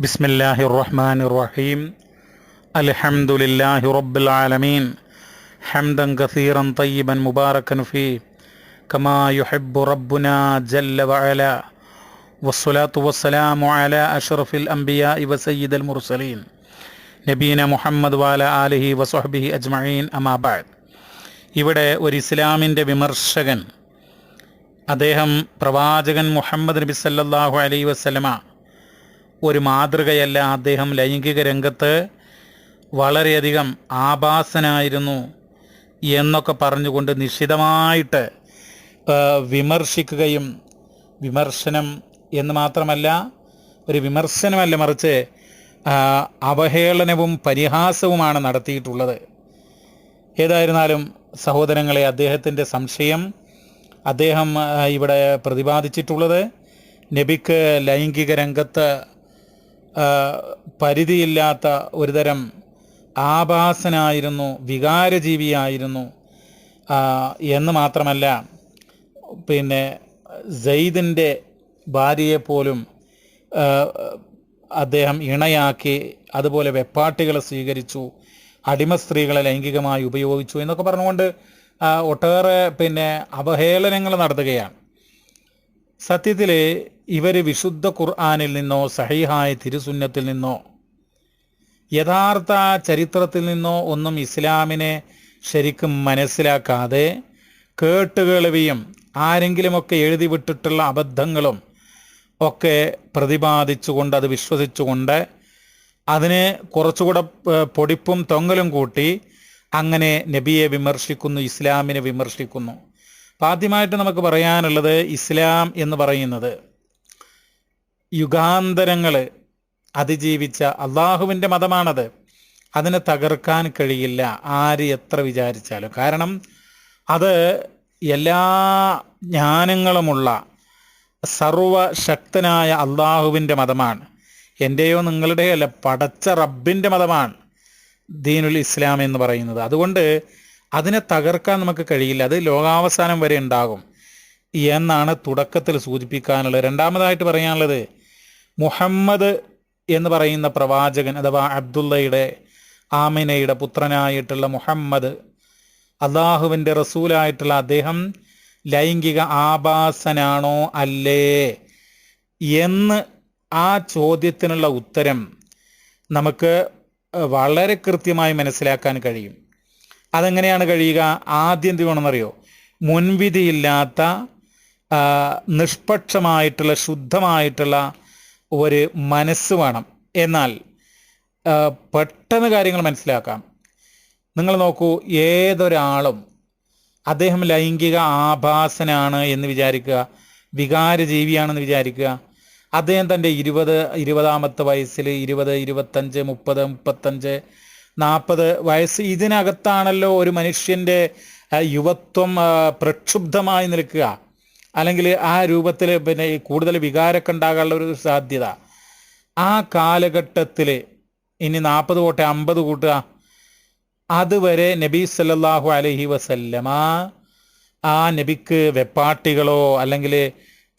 ബിസ്മില്ലാഹിർ റഹ്മാനിർ റഹീം. അൽഹംദുലില്ലാഹി റബ്ബിൽ ആലമീൻ. ഹംദൻ കസീറൻ തയ്യിബൻ മുബാറകൻ ഫീ കമാ യുഹിബ്ബു റബ്ബുനാ ജല്ല വഅല. വസ്സലാത്തു വസ്സലാമു അലാ അഷ്റഫിൽ അംബിയാഇ വസയ്യിദൽ മുർസലീൻ നബീന മുഹമ്മദ് വഅല ആലിഹി വസ്വഹ്ബിഹി അജ്മഈൻ. അമാ ബഅദ്. ഇവിടെ ഒരു ഇസ്ലാമിൻ്റെ വിമർശകൻ, അദ്ദേഹം പ്രവാചകൻ മുഹമ്മദ് നബി സല്ലല്ലാഹു അലൈഹി വസല്ലമ ഒരു മാതൃകയല്ല, അദ്ദേഹം ലൈംഗിക രംഗത്ത് വളരെയധികം ആഭാസനായിരുന്നു എന്നൊക്കെ പറഞ്ഞുകൊണ്ട് നിശിതമായിട്ട് വിമർശിക്കുകയും, വിമർശനം എന്ന് മാത്രമല്ല, ഒരു വിമർശനമല്ല, മറിച്ച് അവഹേളനവും പരിഹാസവുമാണ് നടത്തിയിട്ടുള്ളത്. ഏതായിരുന്നാലും സഹോദരങ്ങളെ, അദ്ദേഹത്തിൻ്റെ സംശയം, അദ്ദേഹം ഇവിടെ പ്രതിപാദിച്ചിട്ടുള്ളത് നബിക്ക് ലൈംഗിക രംഗത്ത് പരിധിയില്ലാത്ത ഒരുതരം ആഭാസനായിരുന്നു, വികാരജീവിയായിരുന്നു എന്ന് മാത്രമല്ല, പിന്നെ സെയ്ദിൻ്റെ ഭാര്യയെപ്പോലും അദ്ദേഹം ഇണയാക്കി, അതുപോലെ വെപ്പാട്ടികളെ സ്വീകരിച്ചു, അടിമ സ്ത്രീകളെ ലൈംഗികമായി ഉപയോഗിച്ചു എന്നൊക്കെ പറഞ്ഞുകൊണ്ട് ഒട്ടേറെ അവഹേളനങ്ങൾ നടത്തുകയാണ്. സത്യത്തിൽ ഇവർ വിശുദ്ധ ഖുർആനിൽ നിന്നോ സഹീഹായ തിരുസുന്നത്തിൽ നിന്നോ യഥാർത്ഥ ചരിത്രത്തിൽ നിന്നോ ഒന്നും ഇസ്ലാമിനെ ശരിക്കും മനസ്സിലാക്കാതെ കേട്ടുകേൾവിയും ആരെങ്കിലുമൊക്കെ എഴുതി വിട്ടിട്ടുള്ള അബദ്ധങ്ങളും ഒക്കെ പ്രതിപാദിച്ചുകൊണ്ട്, അത് വിശ്വസിച്ചുകൊണ്ട്, അതിന് കുറച്ചുകൂടെ പൊടിപ്പും തൊങ്ങലും കൂട്ടി അങ്ങനെ നബിയെ വിമർശിക്കുന്നു, ഇസ്ലാമിനെ വിമർശിക്കുന്നു. അപ്പം ആദ്യമായിട്ട് നമുക്ക് പറയാനുള്ളത്, ഇസ്ലാം എന്ന് പറയുന്നത് യുഗാന്തരങ്ങൾ അതിജീവിച്ച അള്ളാഹുവിൻ്റെ മതമാണത്. അതിനെ തകർക്കാൻ കഴിയില്ല ആര് എത്ര വിചാരിച്ചാലും. കാരണം അത് എല്ലാ ജ്ഞാനങ്ങളുമുള്ള സർവശക്തനായ അള്ളാഹുവിൻ്റെ മതമാണ്. എൻ്റെയോ നിങ്ങളുടെയോ അല്ല, പടച്ച റബ്ബിൻ്റെ മതമാണ് ദീനുൽ ഇസ്ലാം എന്ന് പറയുന്നത്. അതുകൊണ്ട് അതിനെ തകർക്കാൻ നമുക്ക് കഴിയില്ല, അത് ലോകാവസാനം വരെ ഉണ്ടാകും എന്നാണ് തുടക്കത്തിൽ സൂചിപ്പിക്കാനുള്ളത്. രണ്ടാമതായിട്ട് പറയാനുള്ളത്, മുഹമ്മദ് എന്ന് പറയുന്ന പ്രവാചകൻ, അഥവാ അബ്ദുള്ളയുടെ ആമിനയുടെ പുത്രനായിട്ടുള്ള മുഹമ്മദ്, അള്ളാഹുവിൻ്റെ റസൂലായിട്ടുള്ള അദ്ദേഹം ലൈംഗിക ആഭാസനാണോ അല്ലേ എന്ന് ആ ചോദ്യത്തിനുള്ള ഉത്തരം നമുക്ക് വളരെ കൃത്യമായി മനസ്സിലാക്കാൻ കഴിയും. അതെങ്ങനെയാണ് കഴിയുക? ആദ്യം എന്ത് വേണമെന്നറിയോ? മുൻവിധിയില്ലാത്ത നിഷ്പക്ഷമായിട്ടുള്ള ശുദ്ധമായിട്ടുള്ള ഒരു മനസ്സ് വേണം. എന്നാൽ പെട്ടെന്ന് കാര്യങ്ങൾ മനസ്സിലാക്കാം. നിങ്ങൾ നോക്കൂ, ഏതൊരാളും അദ്ദേഹം ലൈംഗിക ആഭാസനാണ് എന്ന് വിചാരിക്കുക, വികാരജീവിയാണെന്ന് വിചാരിക്കുക. അദ്ദേഹം തൻ്റെ 20-ാമത്തെ വയസ്സിൽ 20, 25, 30, 35, 40 വയസ്സ്, ഇതിനകത്താണല്ലോ ഒരു മനുഷ്യൻ്റെ യുവത്വം പ്രക്ഷുബ്ധമായി നിൽക്കുക, അല്ലെങ്കിൽ ആ രൂപത്തിൽ കൂടുതൽ വികാരമൊക്കെ ഉണ്ടാകാനുള്ള ഒരു സാധ്യത. ആ കാലഘട്ടത്തിൽ ഇനി 40 പോട്ടെ 50 കൂട്ടുക, അതുവരെ നബി സല്ലല്ലാഹു അലൈഹി വസല്ലമ ആ നബിക്ക് വെപ്പാട്ടികളോ, അല്ലെങ്കിൽ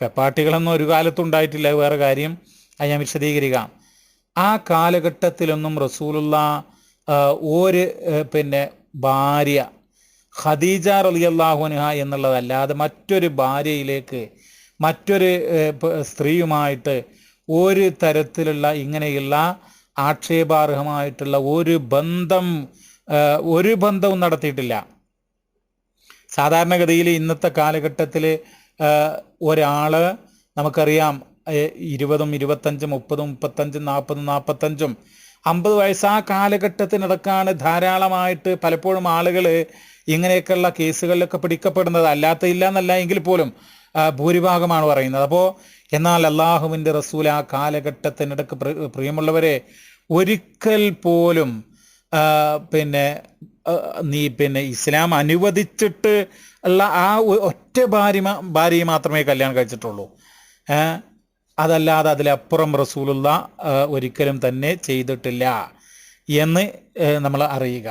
വെപ്പാട്ടികളൊന്നും ഒരു കാലത്തും ഉണ്ടായിട്ടില്ല, വേറെ കാര്യം, അത് ഞാൻ വിശദീകരിക്കാം. ആ കാലഘട്ടത്തിലൊന്നും റസൂലുള്ള ഒരു ഭാര്യ ഖദീജ റളിയല്ലാഹു അൻഹ എന്നുള്ളതല്ലാതെ മറ്റൊരു ഭാര്യയിലേക്ക്, മറ്റൊരു സ്ത്രീയുമായിട്ട് ഒരു തരത്തിലുള്ള ഇങ്ങനെയുള്ള ആക്ഷേപാർഹമായിട്ടുള്ള ഒരു ബന്ധവും നടത്തിയിട്ടില്ല. സാധാരണഗതിയിൽ ഇന്നത്തെ കാലഘട്ടത്തിൽ ഒരാൾ നമുക്കറിയാം 20, 25, 30, 35, 40, 45, 50 വയസ്സ്, ആ കാലഘട്ടത്തിനിടക്കാണ് ധാരാളമായിട്ട് പലപ്പോഴും ആളുകൾ ഇങ്ങനെയൊക്കെയുള്ള കേസുകളിലൊക്കെ പിടിക്കപ്പെടുന്നത്. ഇല്ല എന്നല്ല എങ്കിൽ പോലും ഭൂരിഭാഗമാണ് പറയുന്നത്. അപ്പോൾ എന്നാൽ അള്ളാഹുവിൻ്റെ റസൂൽ ആ കാലഘട്ടത്തിനിടക്ക്, പ്രിയമുള്ളവരെ, ഒരിക്കൽ പോലും ഇസ്ലാം അനുവദിച്ചിട്ട് ഉള്ള ആ ഒറ്റ ഭാര്യയെ മാത്രമേ കല്യാണം കഴിച്ചിട്ടുള്ളൂ. അതല്ലാതെ അതിലപ്പുറം റസൂലുള്ള ഒരിക്കലും തന്നെ ചെയ്തിട്ടില്ല എന്ന് നമ്മൾ അറിയുക.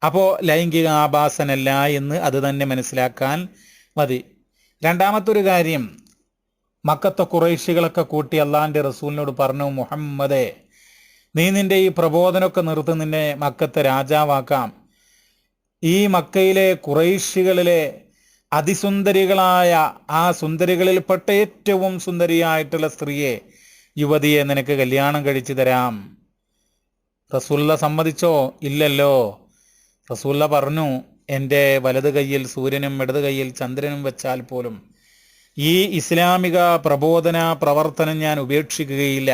അപ്പോൾ ലൈംഗിക ആഭാസനല്ല എന്ന് അത് തന്നെ മനസ്സിലാക്കാൻ മതി. രണ്ടാമത്തെ ഒരു കാര്യം, മക്കത്തെ ഖുറൈശികളൊക്കെ കൂട്ടി അള്ളാഹിൻ്റെ റസൂലിനോട് പറഞ്ഞു, മുഹമ്മദേ, നീ നിന്റെ ഈ പ്രബോധനമൊക്കെ നിർത്തി, നിന്നെ മക്കത്തെ രാജാവാക്കാം. ഈ മക്കയിലെ ഖുറൈശികളിലെ അതിസുന്ദരികളായ ആ സുന്ദരികളിൽപ്പെട്ട ഏറ്റവും സുന്ദരിയായിട്ടുള്ള സ്ത്രീയെ, യുവതിയെ നിനക്ക് കല്യാണം കഴിച്ചു തരാം. റസൂലുള്ള സമ്മതിച്ചോ? ഇല്ലല്ലോ. റസൂലുള്ള പറഞ്ഞു, എൻ്റെ വലത് കൈയിൽ സൂര്യനും ഇടത് കൈയിൽ ചന്ദ്രനും വെച്ചാൽ പോലും ഈ ഇസ്ലാമിക പ്രബോധന പ്രവർത്തനം ഞാൻ ഉപേക്ഷിക്കുകയില്ല.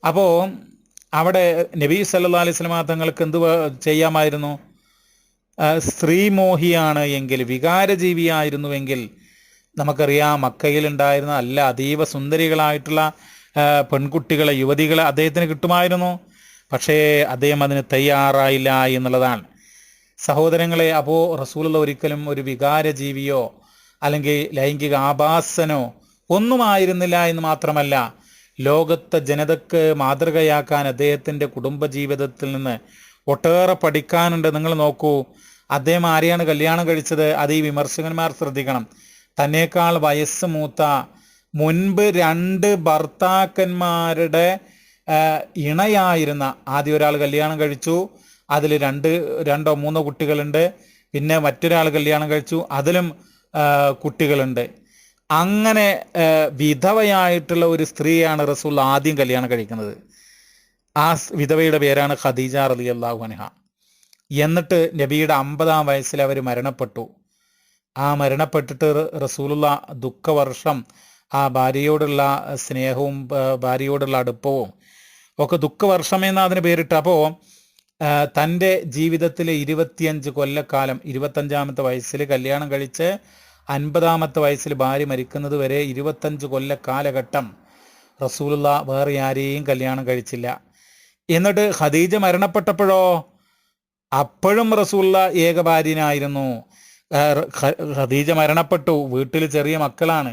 അപ്പോൾ അവിടെ നബി സല്ലല്ലാഹു അലൈഹി വസല്ലം തങ്ങൾക്ക് എന്ത് ചെയ്യാമായിരുന്നു? സ്ത്രീമോഹിയാണ് എങ്കിൽ, വികാരജീവിയായിരുന്നുവെങ്കിൽ, നമുക്കറിയാം മക്കയിലുണ്ടായിരുന്ന അല്ല അതീവ സുന്ദരികളായിട്ടുള്ള പെൺകുട്ടികളെ, യുവതികളെ അദ്ദേഹത്തിന് കിട്ടുമായിരുന്നു. പക്ഷേ അദ്ദേഹം അതിന് തയ്യാറായില്ല എന്നുള്ളതാണ്. സഹോദരങ്ങളെ, അപ്പോൾ റസൂലുള്ള ഒരിക്കലും ഒരു വികാരജീവിയോ അല്ലെങ്കിൽ ലൈംഗിക ആഭാസനോ ഒന്നുമായിരുന്നില്ല എന്ന് മാത്രമല്ല, ലോകത്തെ ജനതയ്ക്ക് മാതൃകയാക്കാൻ അദ്ദേഹത്തിൻ്റെ കുടുംബജീവിതത്തിൽ നിന്ന് ഒട്ടേറെ പഠിക്കാനുണ്ട്. നിങ്ങൾ നോക്കൂ, അദ്ദേഹം ആരെയാണ് കല്യാണം കഴിച്ചത്? അത് ഈ വിമർശകന്മാർ ശ്രദ്ധിക്കണം. തന്നേക്കാൾ വയസ്സ് മൂത്ത, മുൻപ് 2 ഭർത്താക്കന്മാരുടെ ഇണയായിരുന്ന ആദ്യം ഒരാൾ കല്യാണം കഴിച്ചു, അതിൽ 2 3 കുട്ടികളുണ്ട്. പിന്നെ മറ്റൊരാൾ കല്യാണം കഴിച്ചു, അതിലും കുട്ടികളുണ്ട്. അങ്ങനെ വിധവയായിട്ടുള്ള ഒരു സ്ത്രീയാണ് റസൂൽ ആദ്യം കല്യാണം കഴിക്കുന്നത്. ആ വിധവയുടെ പേരാണ് ഖദീജ റളിയല്ലാഹു അൻഹ. എന്നിട്ട് നബിയുടെ 50-ാം വയസ്സിൽ അവർ മരണപ്പെട്ടു. ആ മരണപ്പെട്ടിട്ട് റസൂലുള്ള ദുഃഖവർഷം, ആ ഭാര്യയോടുള്ള സ്നേഹവും ഭാര്യയോടുള്ള അടുപ്പവും ഒക്കെ ദുഃഖവർഷം എന്ന് അതിന് പേരിട്ട്. അപ്പോൾ തൻ്റെ ജീവിതത്തിലെ 25 കൊല്ലക്കാലം, 25-ാമത്തെ വയസ്സിൽ കല്യാണം കഴിച്ച് 50-ാമത്തെ വയസ്സിൽ ഭാര്യ മരിക്കുന്നത് വരെ 25 കൊല്ല കാലഘട്ടം റസൂലുള്ള വേറെ ആരെയും കല്യാണം കഴിച്ചില്ല. എന്നിട്ട് ഖദീജ മരണപ്പെട്ടപ്പോഴോ, അപ്പോഴും റസൂലുള്ള ഏക ഭാര്യനായിരുന്നു. ഖദീജ മരണപ്പെട്ടു, വീട്ടിൽ ചെറിയ മക്കളാണ്.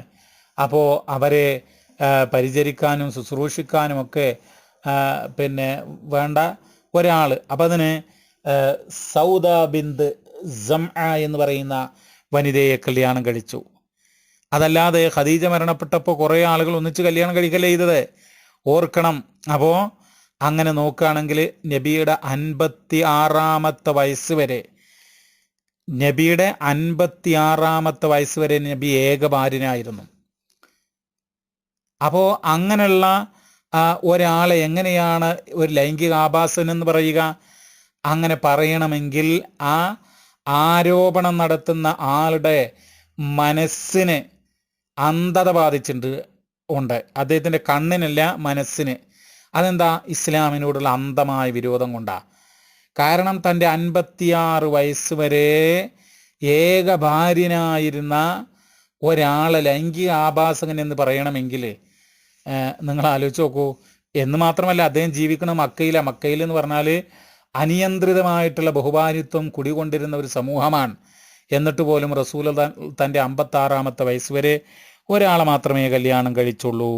അപ്പോൾ അവരെ പരിചരിക്കാനും ശുശ്രൂഷിക്കാനും ഒക്കെ പിന്നെ വേണ്ട ഒരാൾ. അപ്പം അതിന് സൗദ ബിന്ത് സംഅ എന്ന് പറയുന്ന വനിതയെ കല്യാണം കഴിച്ചു. അതല്ലാതെ ഖദീജ മരണപ്പെട്ടപ്പോൾ കുറേ ആളുകൾ ഒന്നിച്ച് കല്യാണം കഴിക്കല്ലേ ചെയ്തത്, ഓർക്കണം. അപ്പോൾ അങ്ങനെ നോക്കുകയാണെങ്കിൽ നബിയുടെ 56-ാമത്തെ വയസ്സ് വരെ, നബിയുടെ 56-ാമത്തെ വയസ്സ് വരെ നബി ഏകഭാര്യനായിരുന്നു. അപ്പോൾ അങ്ങനെയുള്ള ഒരാളെ എങ്ങനെയാണ് ഒരു ലൈംഗിക ആഭാസൻ എന്ന് പറയുക? അങ്ങനെ പറയണമെങ്കിൽ ആ ആരോപണം നടത്തുന്ന ആളുടെ മനസ്സിന് അന്ധത ബാധിച്ചിട്ടുണ്ട്. അദ്ദേഹത്തിൻ്റെ കണ്ണിനല്ല, മനസ്സിന്. അതെന്താ? ഇസ്ലാമിനോടുള്ള അന്ധമായ വിരോധം കൊണ്ടാണ്. കാരണം തൻ്റെ 56 വയസ്സ് വരെ ഏകഭാര്യനായിരുന്ന ഒരാളെ ലൈംഗിക ആഭാസകൻ എന്ന് പറയണമെങ്കിൽ നിങ്ങൾ ആലോചിച്ച് നോക്കൂ. എന്ന് മാത്രമല്ല, അദ്ദേഹം ജീവിക്കുന്ന മക്കയിലാണ്. മക്കയിൽ എന്ന് പറഞ്ഞാൽ അനിയന്ത്രിതമായിട്ടുള്ള ബഹുഭാര്യത്വം കുടികൊണ്ടിരുന്ന ഒരു സമൂഹമാണ്. എന്നിട്ട് പോലും റസൂൽ തൻ്റെ 56-ാമത്തെ വയസ്സ് വരെ ഒരാളെ മാത്രമേ കല്യാണം കഴിച്ചുള്ളൂ.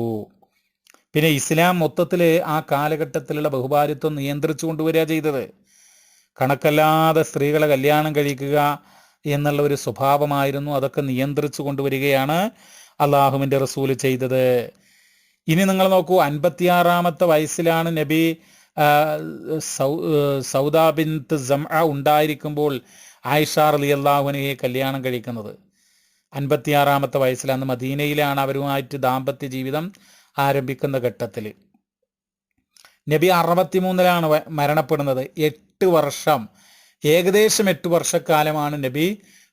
പിന്നെ ഇസ്ലാം മൊത്തത്തിൽ ആ കാലഘട്ടത്തിലുള്ള ബഹുഭാര്യത്വം നിയന്ത്രിച്ചു കൊണ്ടുവരിക ചെയ്തത്. കണക്കല്ലാതെ സ്ത്രീകളെ കല്യാണം കഴിക്കുക എന്നുള്ള ഒരു സ്വഭാവമായിരുന്നു. അതൊക്കെ നിയന്ത്രിച്ചു കൊണ്ടുവരികയാണ് അള്ളാഹുവിൻ്റെ റസൂൽ ചെയ്തത്. ഇനി നിങ്ങൾ നോക്കൂ, 56-ാമത്തെ വയസ്സിലാണ് നബി സൗദ ബിൻത് സംഅ ഉണ്ടായിരിക്കുമ്പോൾ ആയിഷ റളിയല്ലാഹു അൻഹയെ കല്യാണം കഴിക്കുന്നത്. 56-ാമത്തെ വയസ്സിൽ, അന്ന് മദീനയിലാണ് അവരുമായിട്ട് ദാമ്പത്യ ജീവിതം ആരംഭിക്കുന്ന ഘട്ടത്തിൽ. നബി 63-ലാണ് മരണപ്പെടുന്നത്. 8 വർഷം, ഏകദേശം 8 വർഷക്കാലമാണ് നബി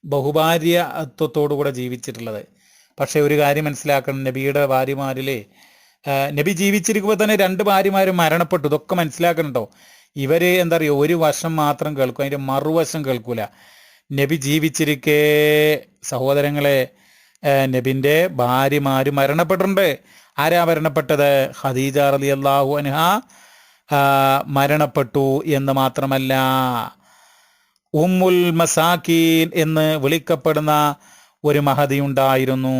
ബഹുഭാര്യത്വത്തോടുകൂടെ ജീവിച്ചിട്ടുള്ളത്. പക്ഷേ ഒരു കാര്യം മനസ്സിലാക്കണം, നബിയുടെ ഭാര്യമാരിൽ നബി ജീവിച്ചിരിക്കുമ്പോൾ തന്നെ 2 ഭാര്യമാരും മരണപ്പെട്ടു. ഇതൊക്കെ മനസ്സിലാക്കണുണ്ടോ? ഇവർ എന്താ പറയുക, ഒരു വശം മാത്രം കേൾക്കും, അതിൻ്റെ മറുവശം കേൾക്കൂല. നബി ജീവിച്ചിരിക്കെ സഹോദരങ്ങളെ നബിൻ്റെ ഭാര്യമാര് മരണപ്പെട്ടിട്ടുണ്ട്. ആരാ മരണപ്പെട്ടത്? ഖദീജ റളിയല്ലാഹു അൻഹ മരണപ്പെട്ടു എന്ന് മാത്രമല്ല, ഉമ്മുൽ മസാക്കീൻ എന്ന് വിളിക്കപ്പെടുന്ന ഒരു മഹദി ഉണ്ടായിരുന്നു.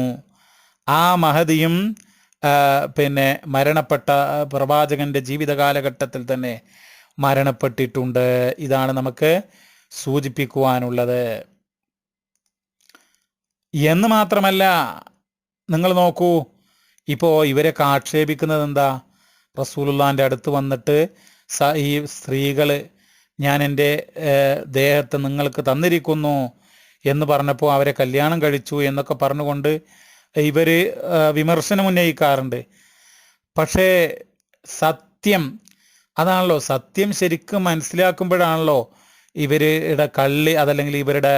ആ മഹദിയും പിന്നെ മരണപ്പെട്ട പ്രവാചകന്റെ ജീവിത കാലഘട്ടത്തിൽ തന്നെ മരണപ്പെട്ടിട്ടുണ്ട്. ഇതാണ് നമുക്ക് സൂചിപ്പിക്കുവാനുള്ളത്. എന്ന് മാത്രമല്ല, നിങ്ങൾ നോക്കൂ, ഇപ്പോൾ ഇവരൊക്കെ ആക്ഷേപിക്കുന്നത് എന്താ? റസൂലുള്ളാൻ്റെ അടുത്ത് വന്നിട്ട് ഈ സ്ത്രീകൾ ഞാൻ എൻ്റെ ദേഹത്തെ നിങ്ങൾക്ക് തന്നിരിക്കുന്നു എന്ന് പറഞ്ഞപ്പോൾ അവരെ കല്യാണം കഴിച്ചു എന്നൊക്കെ പറഞ്ഞുകൊണ്ട് ഇവർ വിമർശനം ഉന്നയിക്കാറുണ്ട്. പക്ഷേ സത്യം അതാണല്ലോ, സത്യം ശരിക്കും മനസ്സിലാക്കുമ്പോഴാണല്ലോ ഇവരുടെ കള്ളി അതല്ലെങ്കിൽ ഇവരുടെ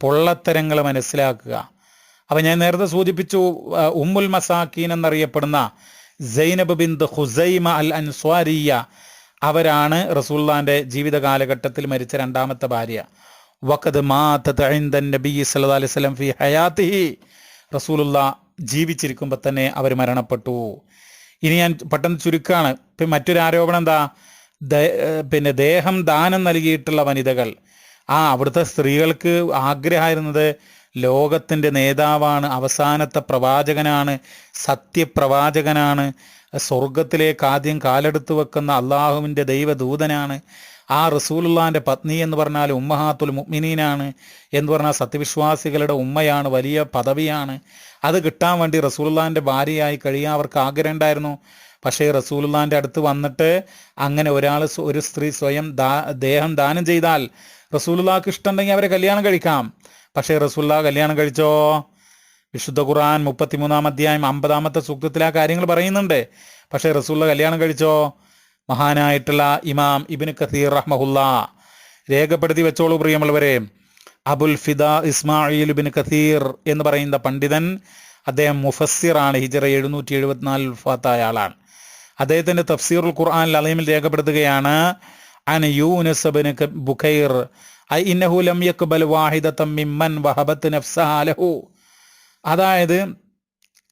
പൊള്ളത്തരങ്ങൾ മനസ്സിലാക്കുക. അപ്പം ഞാൻ നേരത്തെ സൂചിപ്പിച്ചു, ഉമ്മുൽ മസാക്കീൻ എന്നറിയപ്പെടുന്ന സൈനബ് ബിന്ത് ഖുസൈമ അൽ അൻസ്വാരിയ അവരാണ് റസൂലുള്ളാന്റെ ജീവിത കാലഘട്ടത്തിൽ മരിച്ച രണ്ടാമത്തെ ഭാര്യ. വഖദ് മാതത് ഇൻദ നബി സല്ലല്ലാഹു അലൈഹി വസല്ലം ഫി ഹയാത്തിഹി, റസൂലുള്ള ജീവിച്ചിരിക്കുമ്പോൾ തന്നെ അവർ മരണപ്പെട്ടു. ഇനി ഞാൻ പെട്ടെന്ന് ചുരുക്കാണ്. ഇപ്പം മറ്റൊരു ആരോപണം എന്താ? പിന്നെ ദേഹം ദാനം നൽകിയിട്ടുള്ള വനിതകൾ, അവിടുത്തെ സ്ത്രീകൾക്ക് ആഗ്രഹമായിരുന്നത് ലോകത്തിൻ്റെ നേതാവാണ്, അവസാനത്തെ പ്രവാചകനാണ്, സത്യപ്രവാചകനാണ്, സ്വർഗത്തിലേക്ക് ആദ്യം കാലെടുത്ത് വെക്കുന്ന അള്ളാഹുവിൻ്റെ ദൈവദൂതനാണ്. ആ റസൂലുള്ളാൻ്റെ പത്നി എന്ന് പറഞ്ഞാൽ ഉമ്മഹാത്തുൽ മുഅ്മിനീനാണ് എന്ന് പറഞ്ഞാൽ സത്യവിശ്വാസികളുടെ ഉമ്മയാണ്, വലിയ പദവിയാണ്. അത് കിട്ടാൻ വേണ്ടി റസൂലുള്ളാൻ്റെ ഭാര്യയായി കഴിയാൻ അവർക്ക് ആഗ്രഹം ഉണ്ടായിരുന്നു. പക്ഷേ റസൂലുള്ളാൻ്റെ അടുത്ത് വന്നിട്ട് അങ്ങനെ ഒരു സ്ത്രീ സ്വയം ദേഹം ദാനം ചെയ്താൽ റസൂലുള്ളാഹ്ക്ക് ഇഷ്ടമുണ്ടെങ്കിൽ അവരെ കല്യാണം കഴിക്കാം. പക്ഷേ റസൂലുള്ളാഹ് കല്യാണം കഴിച്ചോ? വിശുദ്ധ ഖുർആൻ 33-ാം അധ്യായം 50-ാമത്തെ സൂക്തത്തിൽ ആ കാര്യങ്ങൾ പറയുന്നുണ്ട്. പക്ഷേ റസൂലുള്ളാഹ് കല്യാണം കഴിച്ചോ? മഹാനായിട്ടുള്ള ഇമാം ഇബ്നു കസീർ റഹ്മഹുല്ലാ രേഖപ്പെടുത്തി വെച്ചോളൂ പ്രിയമുള്ളവരെ. അബുൽ ഫിദാ ഇസ്മായിൽ ഇബ്നു കസീർ എന്ന് പറയുന്ന പണ്ഡിതൻ, അദ്ദേഹം മുഫസ്സിറാണ്, ഹിജറ 774 വഫാത്തായ ആളാണ്. അദ്ദേഹത്തിൻ്റെ തഫ്സീറുൽ ഖുർആൻ അലീമിൽ രേഖപ്പെടുത്തുകയാണ്, അൻ യൂനുസ് ഇബ്നു ബുഖൈർ ഇന്നഹു ലം യഖ്ബൽ വാഹിദതൻ മിമ്മൻ വഹബത് നഫ്സഹാ ലഹു. അതായത്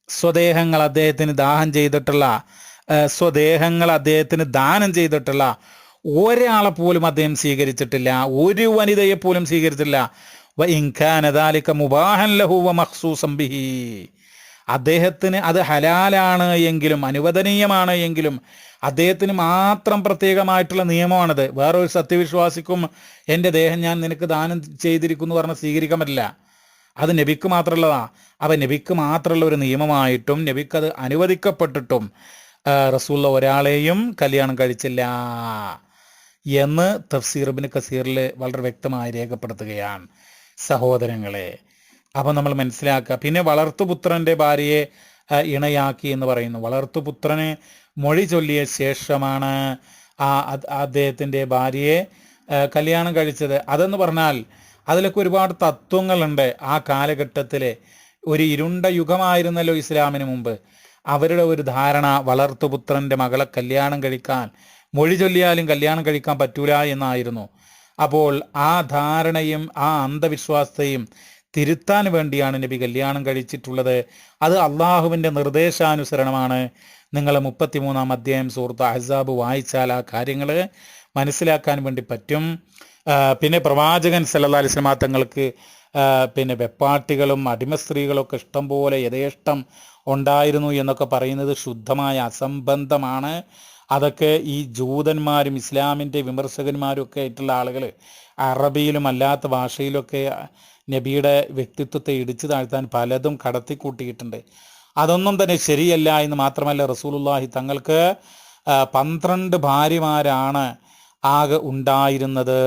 സ്വദേഹങ്ങൾ അദ്ദേഹത്തിന് ദാനം ചെയ്തിട്ടുള്ള ഒരാളെ പോലും അദ്ദേഹം സ്വീകരിച്ചിട്ടില്ല, ഒരു വനിതയെ പോലും സ്വീകരിച്ചിട്ടില്ല. വ ഇൻ കാന ദാലിക മുബാഹൻ ലഹു വ മഖ്സൂസൻ ബിഹി, അദ്ദേഹത്തിന് അത് ഹലാലാണ് എങ്കിലും അനുവദനീയമാണ് എങ്കിലും അദ്ദേഹത്തിന് മാത്രം പ്രത്യേകമായിട്ടുള്ള നിയമമാണത്. വേറൊരു സത്യവിശ്വാസിക്കും എൻ്റെ ദേഹം ഞാൻ നിനക്ക് ദാനം ചെയ്തിരിക്കുന്നു പറഞ്ഞ് സ്വീകരിക്കാൻ പറ്റില്ല. അത് നബിക്ക് മാത്രമുള്ളതാണ്. അപ്പം നബിക്ക് മാത്രമുള്ള ഒരു നിയമമായിട്ടും നബിക്കത് അനുവദിക്കപ്പെട്ടിട്ടും റസൂലുള്ള ഒരാളെയും കല്യാണം കഴിച്ചില്ല എന്ന് തഫ്സീർ ഇബ്നു കസീറിൽ വളരെ വ്യക്തമായി രേഖപ്പെടുത്തുകയാണ് സഹോദരങ്ങളെ. അപ്പം നമ്മൾ മനസ്സിലാക്കുക. പിന്നെ വളർത്തുപുത്രൻ്റെ ഭാര്യയെ ഇണയാക്കി എന്ന് പറയുന്നു. വളർത്തുപുത്രന് മൊഴി ചൊല്ലിയ ശേഷമാണ് അദ്ദേഹത്തിൻ്റെ ഭാര്യയെ കല്യാണം കഴിച്ചത്. അതെന്ന് പറഞ്ഞാൽ അതിലൊക്കെ ഒരുപാട് തത്വങ്ങളുണ്ട്. ആ കാലഘട്ടത്തിൽ ഒരു ഇരുണ്ട യുഗമായിരുന്നല്ലോ ഇസ്ലാമിന് മുമ്പ്. അവരുടെ ഒരു ധാരണ വളർത്തുപുത്രൻ്റെ മകളെ കല്യാണം കഴിക്കാൻ, മൊഴി ചൊല്ലിയാലും കല്യാണം കഴിക്കാൻ പറ്റൂല എന്നായിരുന്നു. അപ്പോൾ ആ ധാരണയും ആ അന്ധവിശ്വാസത്തെയും തിരുത്താൻ വേണ്ടിയാണ് നബി കല്യാണം കഴിച്ചിട്ടുള്ളത്. അത് അള്ളാഹുവിൻ്റെ നിർദ്ദേശാനുസരണമാണ്. നിങ്ങൾ 33-ാം അധ്യായം സൂറത്ത് അഹ്സാബ് വായിച്ചാൽ ആ കാര്യങ്ങൾ മനസ്സിലാക്കാൻ വേണ്ടി പറ്റും. പിന്നെ പ്രവാചകൻ സല്ലല്ലാഹു അലൈഹി വസല്ലം തങ്ങൾക്ക് പിന്നെ വെപ്പാട്ടികളും അടിമ സ്ത്രീകളൊക്കെ ഇഷ്ടം പോലെ യഥേഷ്ടം ഉണ്ടായിരുന്നു എന്നൊക്കെ പറയുന്നത് ശുദ്ധമായ അസംബന്ധമാണ്. അതൊക്കെ ഈ ജൂതന്മാരും ഇസ്ലാമിൻ്റെ വിമർശകന്മാരും ഒക്കെ ആയിട്ടുള്ള ആളുകൾ അറബിയിലും അല്ലാത്ത ഭാഷയിലൊക്കെ നബിയുടെ വ്യക്തിത്വത്തെ ഇടിച്ചു താഴ്ത്താൻ പലതും കടത്തിക്കൂട്ടിയിട്ടുണ്ട്. അതൊന്നും തന്നെ ശരിയല്ല എന്ന് മാത്രമല്ല, റസൂലുള്ളാഹി തങ്ങൾക്ക് 12 ഭാര്യമാരാണ് ആകെ ഉണ്ടായിരുന്നത്.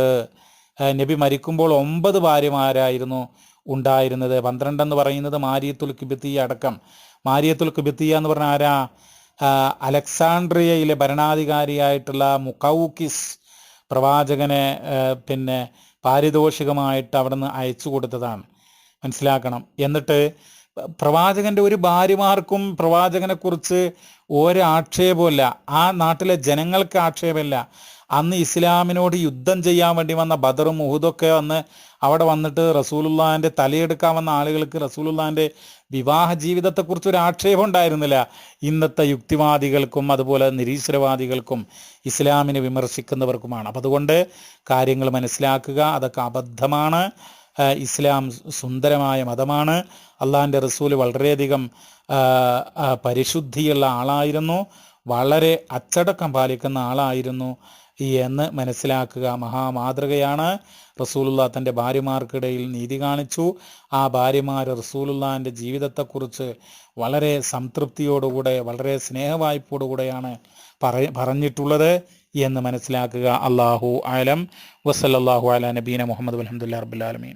നബി മരിക്കുമ്പോൾ 9 ഭാര്യമാരായിരുന്നു ഉണ്ടായിരുന്നത്. 12 എന്ന് പറയുന്നത് മാരിയത്തുൽ കിബ്തിയ അടക്കം. മാരിയത്തുൽ കിബ്തിയ എന്ന് പറഞ്ഞാൽ ആരാ? അലക്സാണ്ട്രിയയിലെ ഭരണാധികാരിയായിട്ടുള്ള മുഖൗക്കിസ് പ്രവാചകനെ പിന്നെ പാരിതോഷികമായിട്ട് അവിടെ നിന്ന് അയച്ചു കൊടുത്തതാണ്, മനസ്സിലാക്കണം. എന്നിട്ട് പ്രവാചകൻ്റെ ഒരു ഭാര്യമാർക്കും പ്രവാചകനെക്കുറിച്ച് ഒരാക്ഷേപമില്ല. ആ നാട്ടിലെ ജനങ്ങൾക്ക് ആക്ഷേപമില്ല. അന്ന് ഇസ്ലാമിനോട് യുദ്ധം ചെയ്യാൻ വേണ്ടി വന്ന ബദറും ഉഹുദൊക്കെ വന്ന് അവിടെ വന്നിട്ട് റസൂലുള്ളാഹിൻ്റെ തലയെടുക്കാൻ വന്ന ആളുകൾക്ക് റസൂലുള്ളാഹിൻ്റെ വിവാഹ ജീവിതത്തെക്കുറിച്ച് ഒരു ആക്ഷേപം ഉണ്ടായിരുന്നില്ല. ഇന്നത്തെ യുക്തിവാദികൾക്കും അതുപോലെ നിരീശ്വരവാദികൾക്കും ഇസ്ലാമിനെ വിമർശിക്കുന്നവർക്കുമാണ്. അപ്പം അതുകൊണ്ട് കാര്യങ്ങൾ മനസ്സിലാക്കുക. അതൊക്കെ അബദ്ധമാണ്. ഇസ്ലാം സുന്ദരമായ മതമാണ്. അള്ളാഹിൻ്റെ റസൂൽ വളരെയധികം പരിശുദ്ധിയുള്ള ആളായിരുന്നു, വളരെ അച്ചടക്കം പാലിക്കുന്ന ആളായിരുന്നു. എന്ന് മനസ്സിലാക്കുക. മഹാമാതൃകയാണ്. റസൂലുള്ളാഹ് തൻ്റെ ഭാര്യമാർക്കിടയിൽ നീതി കാണിച്ചു. ആ ഭാര്യമാർ റസൂലുള്ളാഹിൻ്റെ ജീവിതത്തെക്കുറിച്ച് വളരെ സംതൃപ്തിയോടുകൂടെ, വളരെ സ്നേഹവായ്പോടുകൂടെയാണ് പറഞ്ഞിട്ടുള്ളത് എന്ന് മനസ്സിലാക്കുക. അല്ലാഹു അലം. വസല്ലല്ലാഹു അലാ നബീന മുഹമ്മദ്. അൽഹംദുലില്ലാഹി റബ്ബിൽ ആലമീൻ.